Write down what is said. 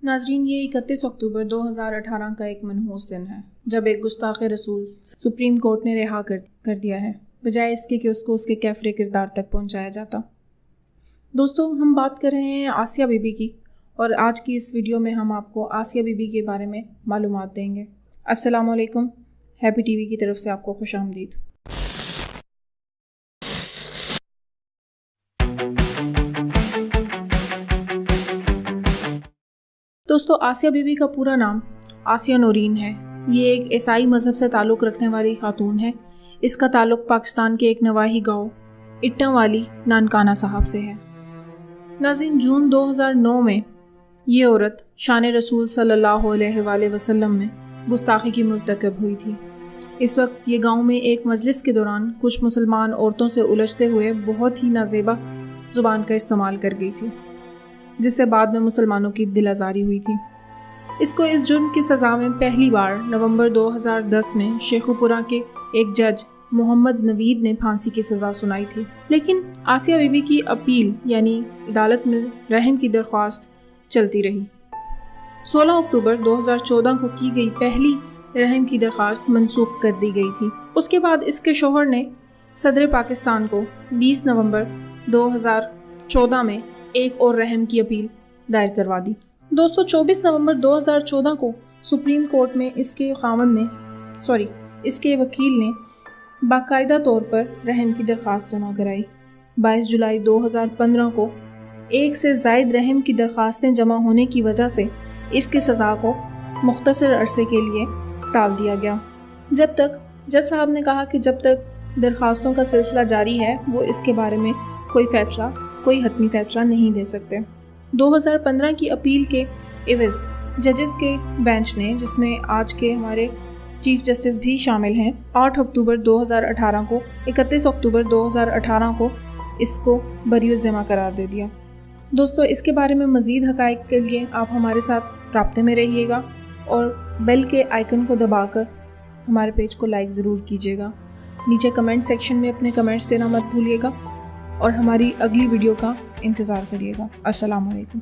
ناظرین، یہ 31 اکتوبر 2018 کا ایک منحوس دن ہے جب ایک گستاخ رسول سپریم کورٹ نے رہا کر دیا ہے، بجائے اس کے کہ اس کو اس کے کیفر کردار تک پہنچایا جاتا۔ دوستو، ہم بات کر رہے ہیں آسیہ بی بی کی، اور آج کی اس ویڈیو میں ہم آپ کو آسیہ بی بی کے بارے میں معلومات دیں گے۔ السلام علیکم، ہیپی ٹی وی کی طرف سے آپ کو خوش آمدید۔ دوستو، آسیہ بی بی کا پورا نام آسیہ نورین ہے۔ یہ ایک عیسائی مذہب سے تعلق رکھنے والی خاتون ہے۔ اس کا تعلق پاکستان کے ایک نواحی گاؤں اٹاں والی نانکانہ صاحب سے ہے۔ ناظرین، جون 2009 میں یہ عورت شان رسول صلی اللہ علیہ وآلہ وسلم میں گستاخی کی مرتکب ہوئی تھی۔ اس وقت یہ گاؤں میں ایک مجلس کے دوران کچھ مسلمان عورتوں سے الجھتے ہوئے بہت ہی نازیبا زبان کا استعمال کر گئی تھی، جس سے بعد میں مسلمانوں کی دل آزاری ہوئی تھی۔ اس کو اس جرم کی سزا میں پہلی بار نومبر 2010 میں شیخوپورہ کے ایک جج محمد نوید نے پھانسی کی سزا سنائی تھی، لیکن آسیہ بی بی کی اپیل یعنی عدالت میں رحم کی درخواست چلتی رہی۔ 16 اکتوبر 2014 کو کی گئی پہلی رحم کی درخواست منسوخ کر دی گئی تھی۔ اس کے بعد اس کے شوہر نے صدر پاکستان کو 20 نومبر 2014 میں ایک اور رحم کی اپیل دائر کروا دی۔ دوستو، 24 نومبر 2014 کو سپریم کورٹ میں اس کے وکیل نے باقاعدہ طور پر رحم کی درخواست جمع کرائی۔ 22 جولائی 2015 کو ایک سے زائد رحم کی درخواستیں جمع ہونے کی وجہ سے اس کی سزا کو مختصر عرصے کے لیے ٹال دیا گیا۔ جب تک جج صاحب نے کہا کہ جب تک درخواستوں کا سلسلہ جاری ہے وہ اس کے بارے میں کوئی حتمی فیصلہ نہیں دے سکتے۔ 2015 کی اپیل کے عوض ججز کے بینچ نے، جس میں آج کے ہمارے چیف جسٹس بھی شامل ہیں، 8 اکتوبر 2018 کو 31 اکتوبر 2018 کو اس کو بری الذمہ قرار دے دیا۔ دوستو، اس کے بارے میں مزید حقائق کے لیے آپ ہمارے ساتھ رابطے میں رہیے گا اور بیل کے آئیکن کو دبا کر ہمارے پیج کو لائک ضرور کیجیے گا۔ نیچے کمنٹ سیکشن میں اپنے کمنٹس دینا مت بھولیے گا اور ہماری اگلی ویڈیو کا انتظار کریے گا۔ السلام علیکم۔